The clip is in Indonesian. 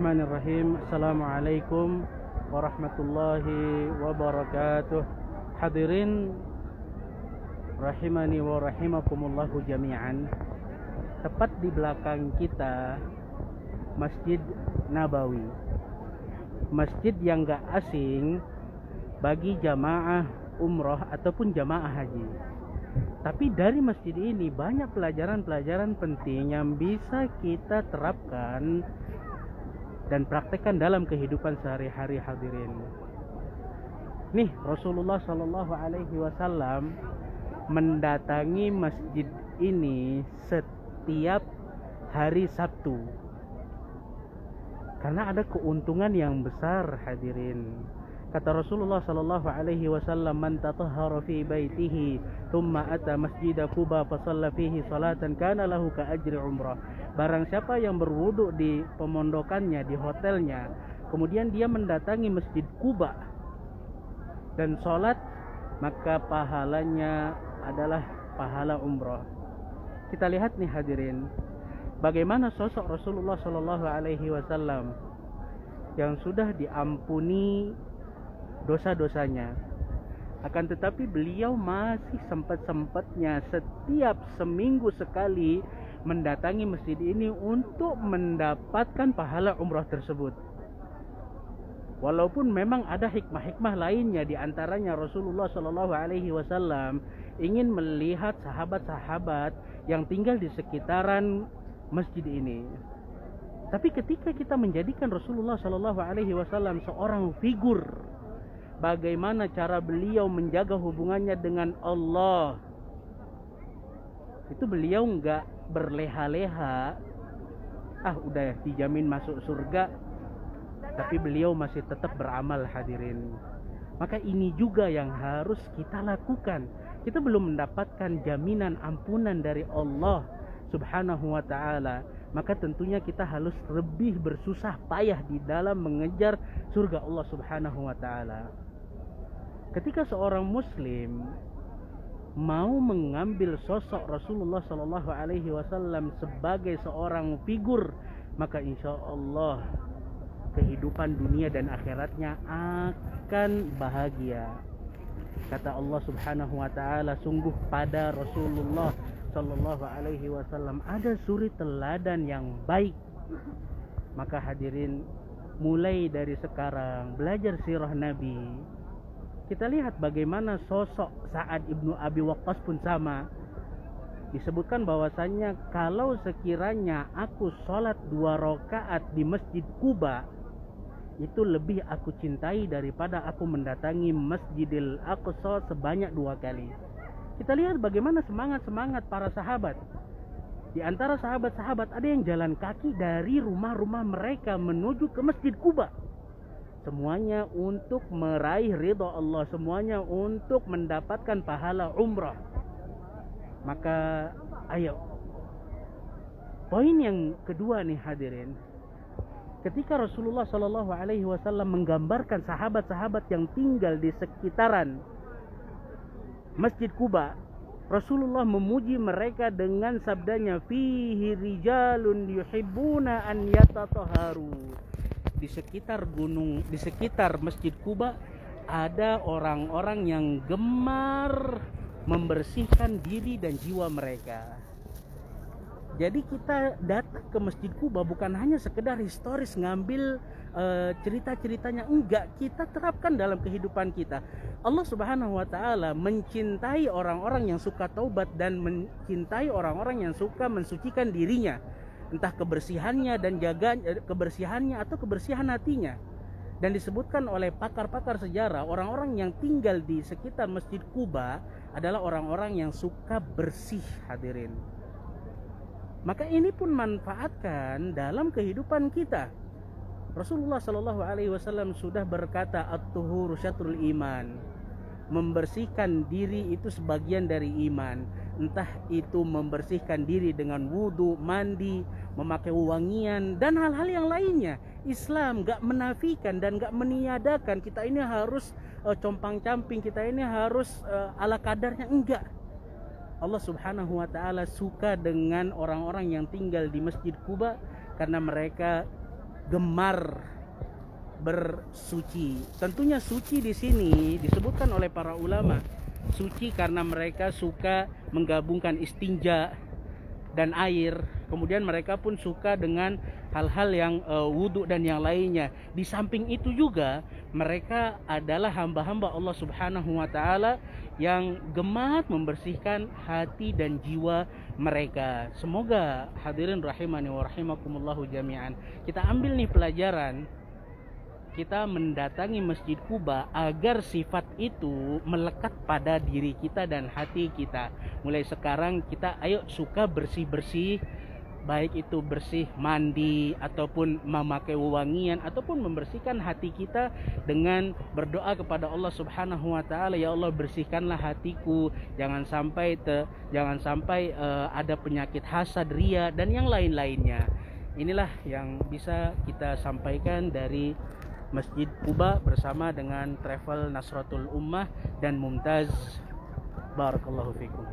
Bismillahirrahmanirrahim. Assalamualaikum warahmatullahi wabarakatuh. Hadirin rahimani wa rahimakumullahu jami'an. Tepat di belakang kita Masjid Nabawi, masjid yang gak asing bagi jamaah umroh ataupun jamaah haji. Tapi dari masjid ini banyak pelajaran-pelajaran penting yang bisa kita terapkan dan praktekkan dalam kehidupan sehari-hari, hadirin. Nih, Rasulullah Shallallahu Alaihi Wasallam mendatangi masjid ini setiap hari Sabtu karena ada keuntungan yang besar, hadirin. Kata Rasulullah Shallallahu Alaihi Wasallam, "Man tatahhara fi baitihi, thumma ata masjid Quba, fa shalla fihi salatan, kana lahu ka ajri umrah." Barang siapa yang berwudu di pemondokannya, di hotelnya, kemudian dia mendatangi masjid Quba dan sholat, maka pahalanya adalah pahala umrah. Kita lihat nih, hadirin, bagaimana sosok Rasulullah Shallallahu Alaihi Wasallam yang sudah diampuni dosa-dosanya, akan tetapi beliau masih sempat-sempatnya setiap seminggu sekali mendatangi masjid ini untuk mendapatkan pahala umrah tersebut. Walaupun memang ada hikmah-hikmah lainnya, di antaranya Rasulullah Shallallahu Alaihi Wasallam ingin melihat sahabat-sahabat yang tinggal di sekitaran masjid ini. Tapi ketika kita menjadikan Rasulullah Shallallahu Alaihi Wasallam seorang figur, bagaimana cara beliau menjaga hubungannya dengan Allah, itu beliau enggak berleha-leha, udah dijamin masuk surga, tapi beliau masih tetap beramal, hadirin. Maka ini juga yang harus kita lakukan. Kita belum mendapatkan jaminan ampunan dari Allah Subhanahu wa ta'ala, maka tentunya kita harus lebih bersusah payah di dalam mengejar surga Allah Subhanahu wa ta'ala. Ketika seorang muslim mau mengambil sosok Rasulullah Shallallahu Alaihi Wasallam sebagai seorang figur, maka insya Allah kehidupan dunia dan akhiratnya akan bahagia. Kata Allah Subhanahu Wa Taala, sungguh pada Rasulullah Shallallahu Alaihi Wasallam ada suri teladan yang baik. Maka hadirin, mulai dari sekarang belajar sirah Nabi. Kita lihat bagaimana sosok Sa'ad ibnu Abi Waqqas pun sama. Disebutkan bahwasannya kalau sekiranya aku sholat 2 rakaat di masjid Quba, itu lebih aku cintai daripada aku mendatangi Masjidil Aqsa sebanyak 2 kali. Kita lihat bagaimana semangat para sahabat. Di antara sahabat-sahabat ada yang jalan kaki dari rumah-rumah mereka menuju ke Masjid Quba. Semuanya untuk meraih ridha Allah, semuanya untuk mendapatkan pahala umrah. Maka ayo, poin yang kedua nih, hadirin. Ketika Rasulullah Shallallahu Alaihi Wasallam menggambarkan sahabat-sahabat yang tinggal di sekitaran Masjid Quba, Rasulullah memuji mereka dengan sabdanya, "Fihi rijalun yuhibbuna an yatatahharu." Di sekitar Masjid Quba ada orang-orang yang gemar membersihkan diri dan jiwa mereka. Jadi kita datang ke Masjid Quba bukan hanya sekedar historis ngambil cerita-ceritanya, enggak, kita terapkan dalam kehidupan kita. Allah Subhanahu wa ta'ala mencintai orang-orang yang suka taubat dan mencintai orang-orang yang suka mensucikan dirinya, entah kebersihannya dan jaga kebersihannya atau kebersihan hatinya. Dan disebutkan oleh pakar-pakar sejarah, orang-orang yang tinggal di sekitar Masjid Quba adalah orang-orang yang suka bersih, hadirin. Maka ini pun manfaatkan dalam kehidupan kita. Rasulullah Shallallahu Alaihi Wasallam sudah berkata, "At-tuhuru syatrul iman." Membersihkan diri itu sebagian dari iman. Entah itu membersihkan diri dengan wudu, mandi, memakai wangian, dan hal-hal yang lainnya. Islam gak menafikan dan gak meniadakan kita ini harus compang-camping, kita ini harus ala kadarnya, enggak. Allah Subhanahu wa ta'ala suka dengan orang-orang yang tinggal di Masjid Quba karena mereka gemar bersuci. Tentunya suci di sini disebutkan oleh para ulama suci karena mereka suka menggabungkan istinja dan air. Kemudian mereka pun suka dengan hal-hal yang wudhu dan yang lainnya. Di samping itu juga mereka adalah hamba-hamba Allah Subhanahu wa taala yang gemar membersihkan hati dan jiwa mereka. Semoga hadirin rahimani wa rahimakumullahu jami'an, kita ambil nih pelajaran, kita mendatangi Masjid Quba agar sifat itu melekat pada diri kita dan hati kita. Mulai sekarang kita ayo suka bersih-bersih, baik itu bersih mandi ataupun memakai wewangian ataupun membersihkan hati kita dengan berdoa kepada Allah Subhanahu wa taala, ya Allah bersihkanlah hatiku, jangan sampai ada penyakit hasad, ria dan yang lain-lainnya. Inilah yang bisa kita sampaikan dari Masjid Quba bersama dengan Travel Nasratul Ummah dan Mumtaz. Barakallahu fikum.